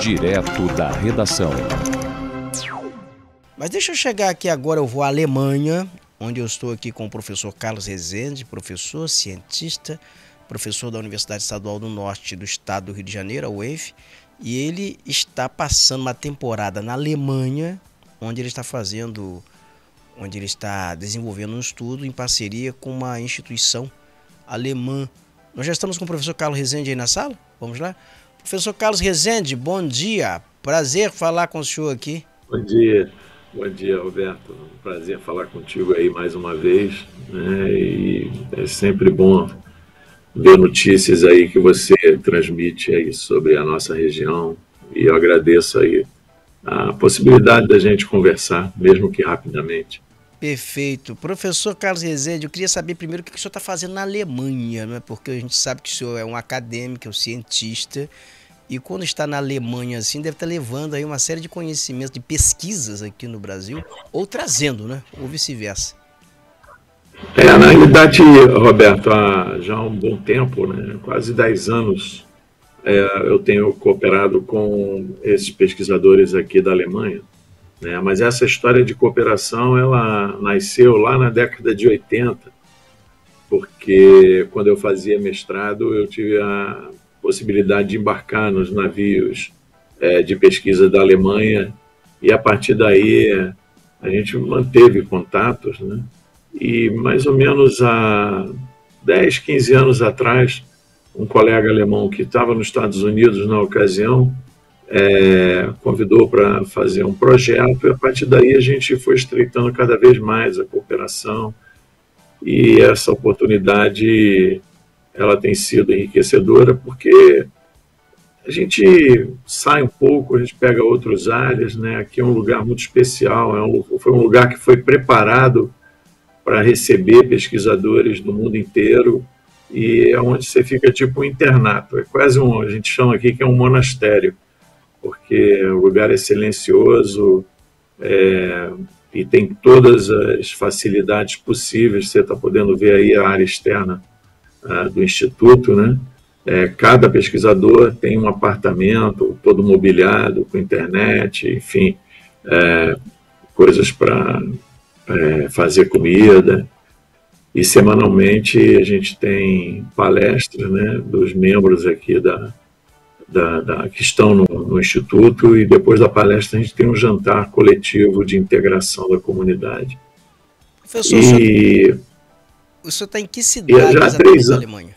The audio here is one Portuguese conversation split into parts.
Direto da redação. Mas deixa eu chegar aqui agora, eu vou à Alemanha, onde eu estou aqui com o professor Carlos Rezende, professor, cientista, professor da Universidade Estadual do Norte do Estado do Rio de Janeiro, a UENF, e ele está passando uma temporada na Alemanha, onde ele está desenvolvendo um estudo em parceria com uma instituição alemã. Nós já estamos com o professor Carlos Rezende aí na sala? Vamos lá? Professor Carlos Rezende, bom dia. Prazer falar com o senhor aqui. Bom dia, Roberto. Prazer falar contigo aí mais uma vez, né? E é sempre bom ver notícias aí que você transmite aí sobre a nossa região. E eu agradeço aí a possibilidade da gente conversar, mesmo que rapidamente. Perfeito. Professor Carlos Rezende, eu queria saber primeiro o que o senhor está fazendo na Alemanha, né? Porque a gente sabe que o senhor é um acadêmico, é um cientista, e quando está na Alemanha assim, deve estar levando aí uma série de conhecimentos, de pesquisas aqui no Brasil, ou trazendo, né? Ou vice-versa. Na realidade, Roberto, há já um bom tempo, né? Quase 10 anos, eu tenho cooperado com esses pesquisadores aqui da Alemanha. Mas essa história de cooperação, ela nasceu lá na década de 80, porque quando eu fazia mestrado, eu tive a possibilidade de embarcar nos navios de pesquisa da Alemanha, e a partir daí a gente manteve contatos, né? E mais ou menos há 10, 15 anos atrás, um colega alemão que estava nos Estados Unidos na ocasião, convidou para fazer um projeto, e a partir daí a gente foi estreitando cada vez mais a cooperação, e essa oportunidade ela tem sido enriquecedora, porque a gente sai um pouco, a gente pega outras áreas, né? Aqui é um lugar muito especial, foi um lugar que foi preparado para receber pesquisadores do mundo inteiro, e é onde você fica tipo um internato, é quase a gente chama aqui que é um monastério, porque o lugar é silencioso, e tem todas as facilidades possíveis. Você está podendo ver aí a área externa do Instituto, né? Cada pesquisador tem um apartamento todo mobiliado, com internet, enfim, coisas para fazer comida, e semanalmente a gente tem palestras, né, dos membros aqui que estão no Instituto, e depois da palestra a gente tem um jantar coletivo de integração da comunidade. Professor, o senhor está em que cidade já há 3 da anos. Alemanha?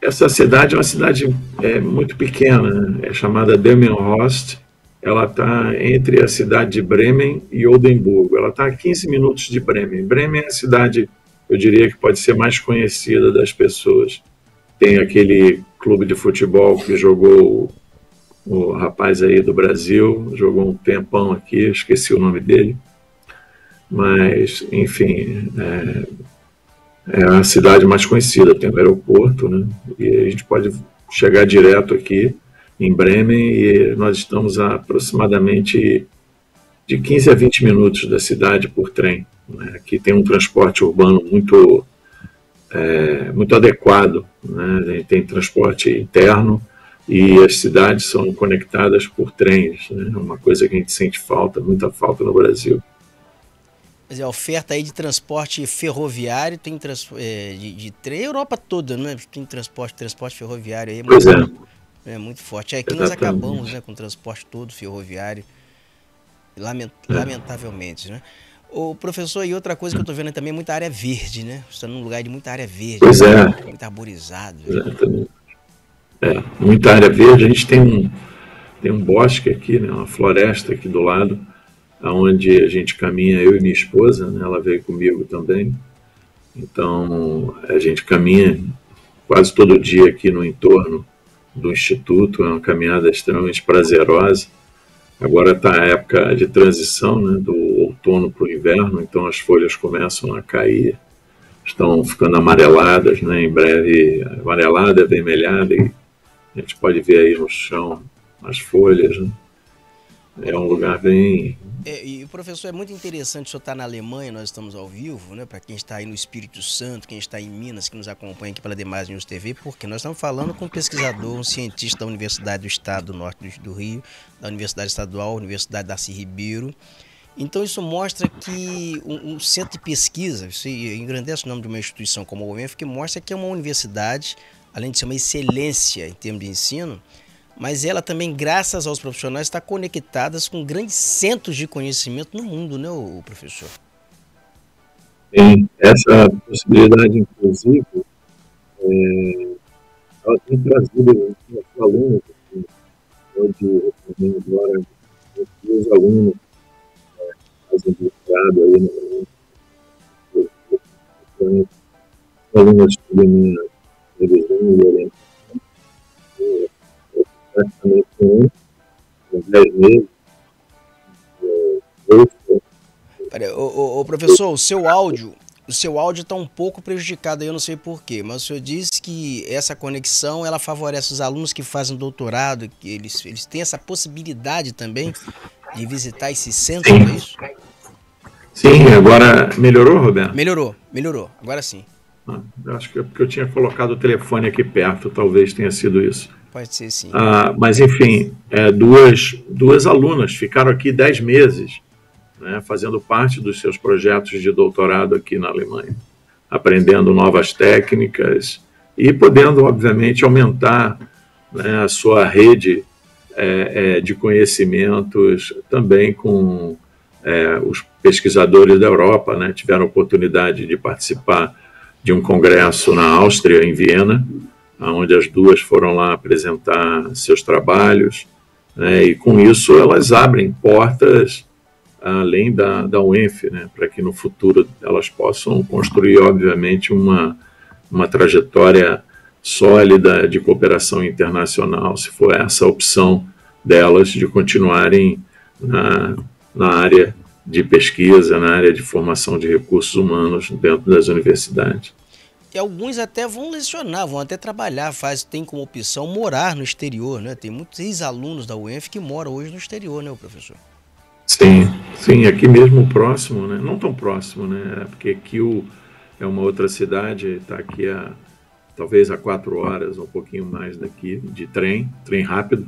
Essa cidade é uma cidade muito pequena, né? É chamada Delmenhorst. Ela está entre a cidade de Bremen e Oldenburgo. Ela está a 15 minutos de Bremen. Bremen é a cidade, eu diria, que pode ser mais conhecida das pessoas. Tem aquele clube de futebol que jogou o rapaz aí do Brasil, jogou um tempão aqui, esqueci o nome dele. Mas, enfim, é a cidade mais conhecida, tem o aeroporto, né? E a gente pode chegar direto aqui em Bremen, e nós estamos a aproximadamente de 15 a 20 minutos da cidade por trem, né? Aqui tem um transporte urbano muito adequado, né? A gente tem transporte interno, e as cidades são conectadas por trens, né? Uma coisa que a gente sente muita falta no Brasil. Mas a oferta aí de transporte ferroviário, tem de trem, a Europa toda, né? Tem transporte ferroviário aí. Pois é muito forte. Aqui nós acabamos, né, com o transporte todo ferroviário, lamentavelmente, né? O professor, e outra coisa que eu estou vendo aí também é muita área verde, né? Você está num lugar de muita área verde. Pois né? Muito arborizado. Exatamente. Muita área verde. A gente tem um bosque aqui, né, uma floresta aqui do lado, onde a gente caminha, eu e minha esposa, né? Ela veio comigo também. Então, a gente caminha quase todo dia aqui no entorno do Instituto. É uma caminhada extremamente prazerosa. Agora está a época de transição, né, do outono para o inverno, então as folhas começam a cair, estão ficando amareladas, né, em breve amarelada, avermelhada, e a gente pode ver aí no chão as folhas, né? É um lugar bem... E professor, é muito interessante o senhor estar na Alemanha, nós estamos ao vivo, né? Para quem está aí no Espírito Santo, quem está em Minas, que nos acompanha aqui pela Demais News TV, porque nós estamos falando com um pesquisador, um cientista da Universidade do Estado do Norte do Rio, da Universidade Estadual, Universidade Darcy Ribeiro. Então isso mostra que um centro de pesquisa, isso engrandece o nome de uma instituição como a UENF, que mostra que é uma universidade, além de ser uma excelência em termos de ensino, mas ela também, graças aos profissionais, está conectada com grandes centros de conhecimento no mundo, né, professor? Tem essa possibilidade, inclusive, ela tem trazido os alunos, assim, onde agora os alunos fazem doutorado aí no alunos de minha revisão e orientação, praticamente com 10 meses, Professor, o seu áudio está um pouco prejudicado aí, eu não sei porquê, mas o senhor disse que essa conexão ela favorece os alunos que fazem doutorado, que eles têm essa possibilidade também de visitar esse centro, é isso? Sim, agora melhorou, Roberto? Melhorou, agora sim. Acho que é porque eu tinha colocado o telefone aqui perto, talvez tenha sido isso. Pode ser sim. Mas enfim, duas alunas ficaram aqui 10 meses, né, fazendo parte dos seus projetos de doutorado aqui na Alemanha, aprendendo novas técnicas e podendo, obviamente, aumentar, né, a sua rede de conhecimentos também com os pesquisadores da Europa, né, tiveram a oportunidade de participar de um congresso na Áustria, em Viena, onde as duas foram lá apresentar seus trabalhos, né, e com isso elas abrem portas além da UENF, né, para que no futuro elas possam construir, obviamente, uma trajetória sólida de cooperação internacional, se for essa a opção delas de continuarem na área de pesquisa, na área de formação de recursos humanos dentro das universidades. E alguns até vão lecionar, vão até trabalhar, tem como opção morar no exterior, né? Tem muitos ex-alunos da UENF que moram hoje no exterior, né, professor? Sim, aqui mesmo próximo, né? Não tão próximo, né? Porque Kiel é uma outra cidade, está aqui talvez a 4 horas, um pouquinho mais daqui, de trem rápido.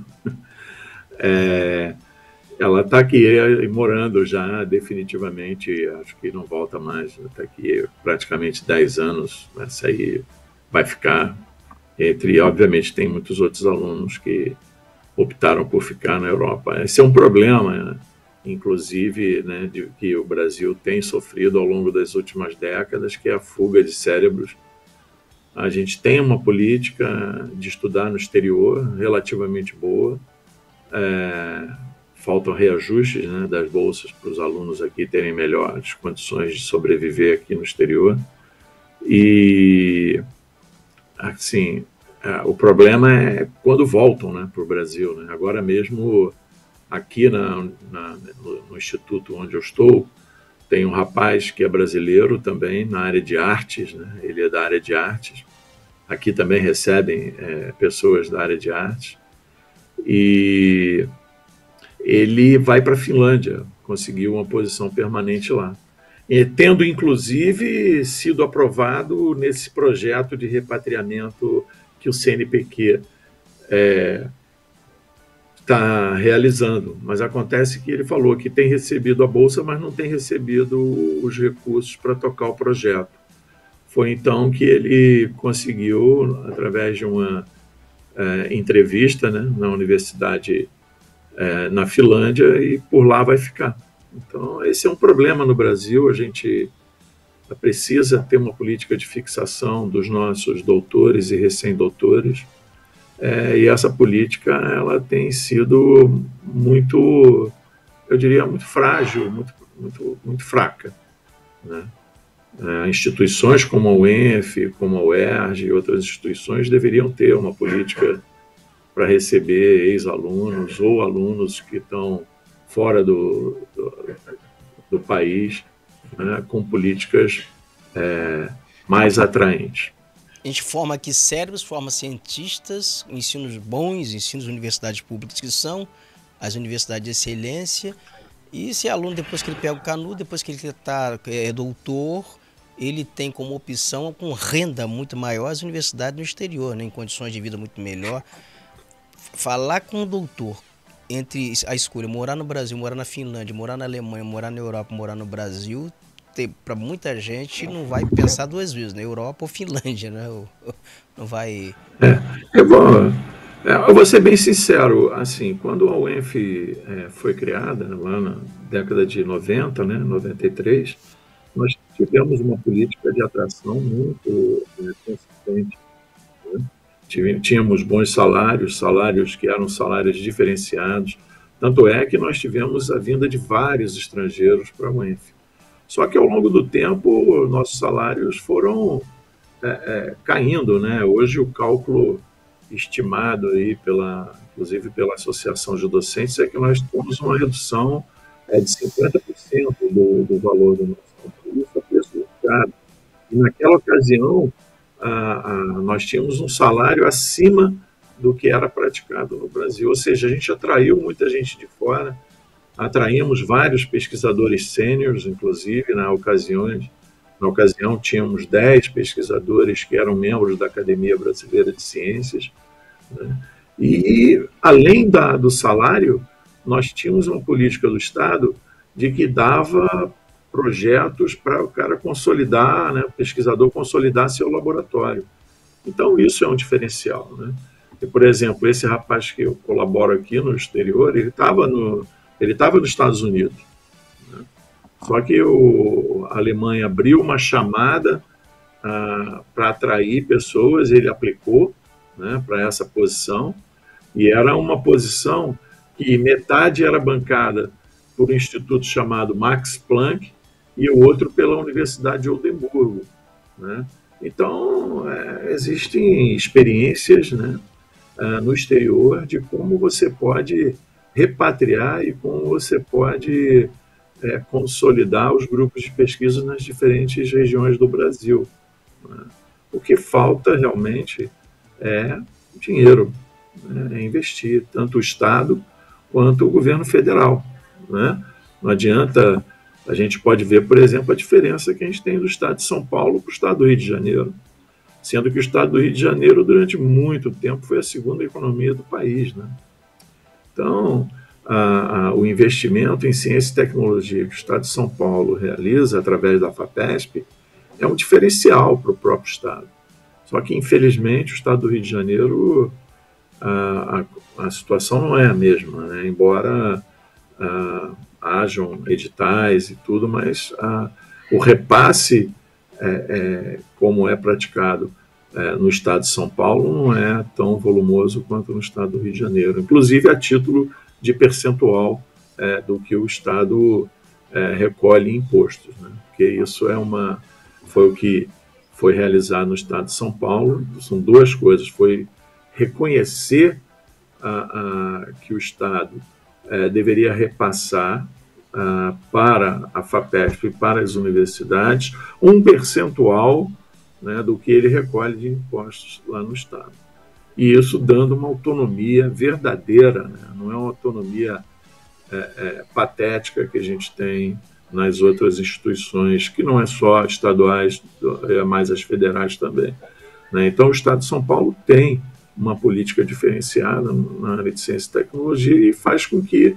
Ela está aqui morando já definitivamente, acho que não volta mais, está aqui praticamente 10 anos, essa aí vai ficar obviamente tem muitos outros alunos que optaram por ficar na Europa. Esse é um problema, inclusive, né, de que o Brasil tem sofrido ao longo das últimas décadas, que é a fuga de cérebros. A gente tem uma política de estudar no exterior relativamente boa, faltam reajustes, né, das bolsas para os alunos aqui terem melhores condições de sobreviver aqui no exterior. E, assim, o problema é quando voltam, né, para o Brasil, né? Agora mesmo, aqui no instituto onde eu estou, tem um rapaz que é brasileiro também, na área de artes, né? Ele é da área de artes. Aqui também recebem pessoas da área de artes. E ele vai para a Finlândia, conseguiu uma posição permanente lá, tendo inclusive sido aprovado nesse projeto de repatriamento que o CNPq está realizando. Mas acontece que ele falou que tem recebido a bolsa, mas não tem recebido os recursos para tocar o projeto. Foi então que ele conseguiu, através de uma entrevista, né, na universidade na Finlândia, e por lá vai ficar. Então, esse é um problema no Brasil. A gente precisa ter uma política de fixação dos nossos doutores e recém-doutores, e essa política ela tem sido muito, eu diria, muito frágil, muito fraca, né? Instituições como a UENF, como a UERJ e outras instituições deveriam ter uma política para receber ex-alunos ou alunos que estão fora do país, né, com políticas mais atraentes. A gente forma aqui cérebros, forma cientistas, ensinos bons, ensinos de universidades públicas que são as universidades de excelência. E esse aluno, depois que ele pega o canudo, depois que ele é doutor, ele tem como opção, com renda muito maior, as universidades no exterior, né, em condições de vida muito melhor. Falar com o doutor entre a escolha morar no Brasil, morar na Finlândia, morar na Alemanha, morar na Europa, morar no Brasil, para muita gente não vai pensar duas vezes, né? Europa ou Finlândia, né? Não vai... Eu vou ser bem sincero, assim, quando a UENF foi criada, lá na década de 90, né, 93, nós tivemos uma política de atração muito consistente. Né? Tínhamos bons salários que eram salários diferenciados, tanto é que nós tivemos a vinda de vários estrangeiros para a UENF. Só que ao longo do tempo, nossos salários foram caindo, né? Hoje o cálculo estimado aí inclusive pela Associação de Docentes é que nós temos uma redução de 50% do valor do nosso cálculo. Isso é preço do mercado. E naquela ocasião, nós tínhamos um salário acima do que era praticado no Brasil. Ou seja, a gente atraiu muita gente de fora, atraímos vários pesquisadores sêniores, inclusive, na ocasião tínhamos 10 pesquisadores que eram membros da Academia Brasileira de Ciências, né? E, além do salário, nós tínhamos uma política do Estado de que dava projetos para o cara consolidar, né, o pesquisador consolidar seu laboratório. Então, isso é um diferencial, né? E, por exemplo, esse rapaz que eu colaboro aqui no exterior, ele estava nos Estados Unidos, né? Só que a Alemanha abriu uma chamada para atrair pessoas, ele aplicou, né, para essa posição, e era uma posição que metade era bancada por um instituto chamado Max Planck e o outro pela Universidade de Oldenburgo, né? Então, existem experiências, né, no exterior de como você pode repatriar e como você pode consolidar os grupos de pesquisa nas diferentes regiões do Brasil, né? O que falta realmente é dinheiro, né, investir, tanto o Estado quanto o governo federal, né? Não adianta, a gente pode ver, por exemplo, a diferença que a gente tem do Estado de São Paulo para o Estado do Rio de Janeiro, sendo que o Estado do Rio de Janeiro, durante muito tempo, foi a segunda economia do país, né? Então, o investimento em ciência e tecnologia que o Estado de São Paulo realiza através da FAPESP é um diferencial para o próprio Estado. Só que, infelizmente, o Estado do Rio de Janeiro, a situação não é a mesma, né? Embora hajam editais e tudo, mas o repasse, como é praticado no Estado de São Paulo, não é tão volumoso quanto no Estado do Rio de Janeiro, inclusive a título de percentual do que o Estado recolhe em impostos, né? Porque isso foi o que foi realizado no Estado de São Paulo. São duas coisas: foi reconhecer que o Estado deveria repassar para a FAPESP e para as universidades um percentual, né, do que ele recolhe de impostos lá no Estado. E isso dando uma autonomia verdadeira, né? Não é uma autonomia patética que a gente tem nas outras instituições, que não é só estaduais, mas as federais também, né? Então, o Estado de São Paulo tem uma política diferenciada na área de ciência e tecnologia e faz com que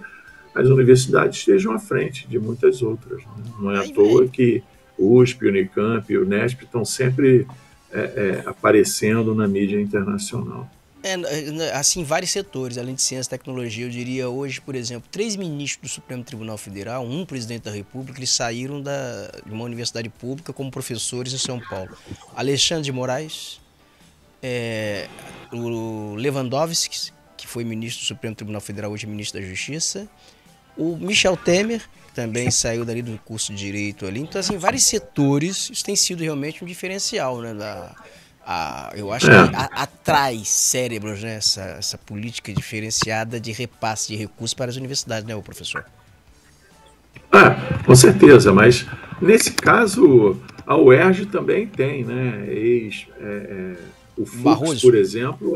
as universidades estejam à frente de muitas outras, né? Não é à toa que o USP, o Unicamp e o Unesp estão sempre aparecendo na mídia internacional. Assim, vários setores, além de ciência e tecnologia, eu diria hoje, por exemplo, 3 ministros do Supremo Tribunal Federal, um presidente da República, eles saíram de uma universidade pública como professores em São Paulo. Alexandre de Moraes, o Lewandowski, que foi ministro do Supremo Tribunal Federal, hoje é ministro da Justiça, o Michel Temer, que também saiu dali do curso de Direito ali. Então, assim, vários setores, isso tem sido realmente um diferencial, né, eu acho que atrai cérebros, né, essa política diferenciada de repasse de recursos para as universidades, né, o professor? Com certeza, mas nesse caso a UERJ também tem, né, o FUX, por exemplo,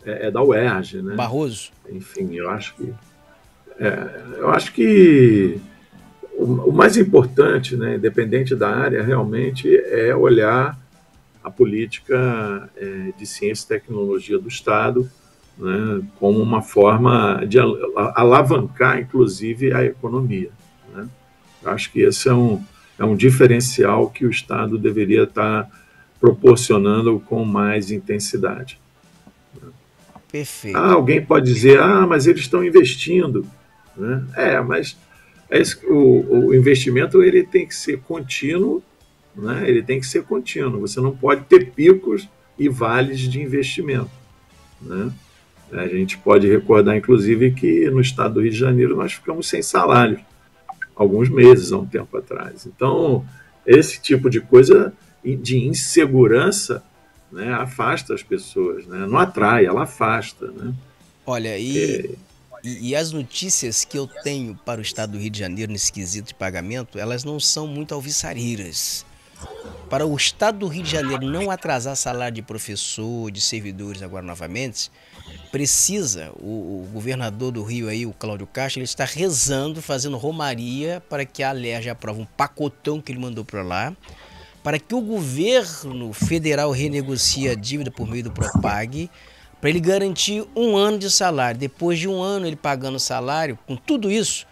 é da UERJ, né? Barroso. Enfim, eu acho que o mais importante, né, independente da área, realmente é olhar a política de ciência e tecnologia do Estado, né, como uma forma de alavancar, inclusive, a economia. Né? Eu acho que esse é um diferencial que o Estado deveria estar proporcionando com mais intensidade. Perfeito. Alguém pode dizer, mas eles estão investindo. Né? Mas o investimento ele tem que ser contínuo, né? Ele tem que ser contínuo. Você não pode ter picos e vales de investimento. Né? A gente pode recordar, inclusive, que no estado do Rio de Janeiro nós ficamos sem salário alguns meses, há um tempo atrás. Então, esse tipo de coisa de insegurança, né, afasta as pessoas, né? Não atrai, ela afasta. Né? Olha, e as notícias que eu tenho para o estado do Rio de Janeiro nesse quesito de pagamento, elas não são muito alviçareiras. Para o estado do Rio de Janeiro não atrasar salário de professor, de servidores agora novamente, precisa, o governador do Rio aí, o Cláudio Castro, ele está rezando, fazendo romaria para que a Alerj aprove um pacotão que ele mandou para lá, para que o governo federal renegocie a dívida por meio do Propag, para ele garantir 1 ano de salário. Depois de 1 ano ele pagando o salário, com tudo isso,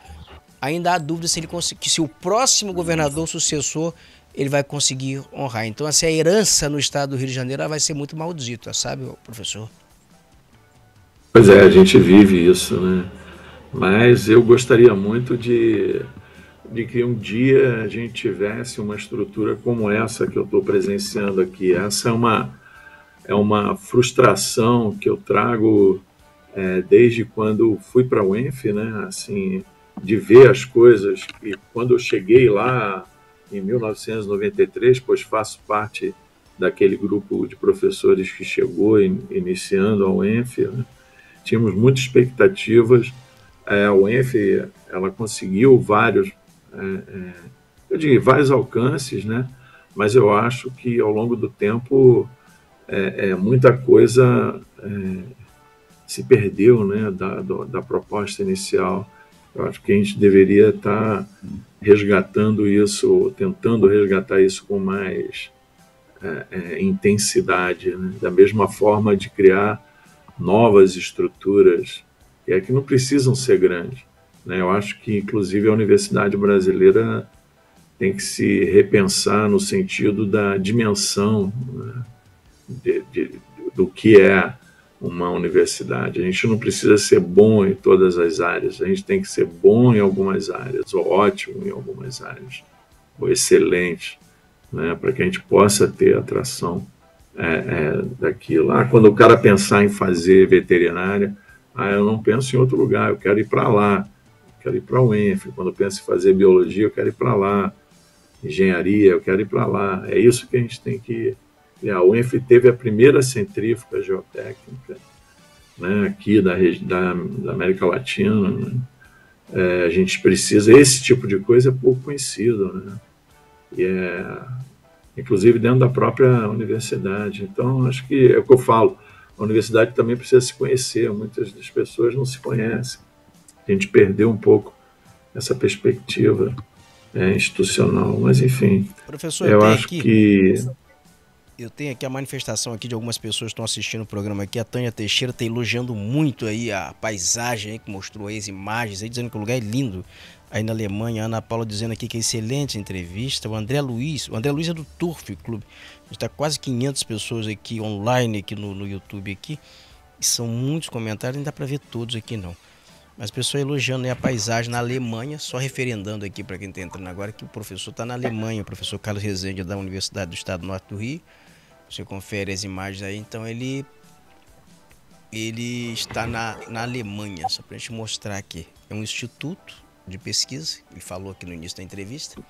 ainda há dúvida se ele conseguir, se o próximo governador sucessor ele vai conseguir honrar. Então, essa herança no estado do Rio de Janeiro vai ser muito maldita, sabe, professor? Pois é, a gente vive isso, né? Mas eu gostaria muito de que um dia a gente tivesse uma estrutura como essa que eu estou presenciando aqui. Essa é uma frustração que eu trago desde quando fui para a UENF, né? Assim, de ver as coisas. E quando eu cheguei lá em 1993, pois faço parte daquele grupo de professores que chegou iniciando a UENF, né? Tínhamos muitas expectativas. A UENF ela conseguiu vários alcances, né? Mas eu acho que ao longo do tempo muita coisa se perdeu, né, da proposta inicial. Eu acho que a gente deveria estar resgatando isso, tentando resgatar isso com mais intensidade, né? Da mesma forma de criar novas estruturas que não precisam ser grandes. Né? Eu acho que, inclusive, a universidade brasileira tem que se repensar no sentido da dimensão, né, do que é uma universidade. A gente não precisa ser bom em todas as áreas, a gente tem que ser bom em algumas áreas, ou ótimo em algumas áreas, ou excelente, né, para que a gente possa ter atração daquilo. Quando o cara pensar em fazer veterinária, eu não penso em outro lugar, eu quero ir para lá, eu quero ir para a UENF. Quando eu penso em fazer biologia, eu quero ir para lá. Engenharia, eu quero ir para lá. É isso que a gente tem que... A UENF teve a primeira centrífuga geotécnica, né, aqui da América Latina. Né? A gente precisa... Esse tipo de coisa é pouco conhecido, né? Inclusive dentro da própria universidade. Então, acho que é o que eu falo. A universidade também precisa se conhecer. Muitas das pessoas não se conhecem. A gente perdeu um pouco essa perspectiva institucional, mas enfim, professor, eu acho que... Eu tenho aqui a manifestação aqui de algumas pessoas que estão assistindo o programa aqui. A Tânia Teixeira está elogiando muito aí a paisagem aí, que mostrou aí as imagens, aí, dizendo que o lugar é lindo aí na Alemanha. A Ana Paula dizendo aqui que é excelente a entrevista. O André Luiz é do Turf Clube. A gente está quase 500 pessoas aqui online aqui no YouTube aqui. E são muitos comentários, não dá para ver todos aqui não. Mas as pessoas elogiando aí a paisagem na Alemanha, só referendando aqui para quem está entrando agora que o professor está na Alemanha, o professor Carlos Rezende da Universidade do Estado do Norte do Rio. Você confere as imagens aí, então ele está na Alemanha, só para a gente mostrar aqui. É um instituto de pesquisa, ele falou aqui no início da entrevista.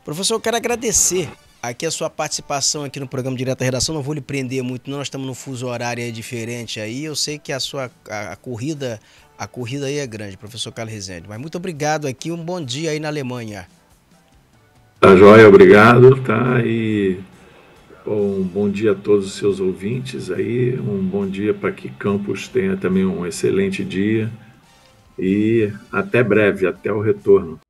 Professor, eu quero agradecer aqui a sua participação aqui no programa Direto da Redação. Não vou lhe prender muito, não, nós estamos num fuso horário diferente aí. Eu sei que a corrida aí é grande, professor Carlos Rezende. Mas muito obrigado aqui, um bom dia aí na Alemanha. Tá joia, obrigado, tá? E Um bom dia a todos os seus ouvintes aí, um bom dia para que Campos tenha também um excelente dia e até breve, até o retorno.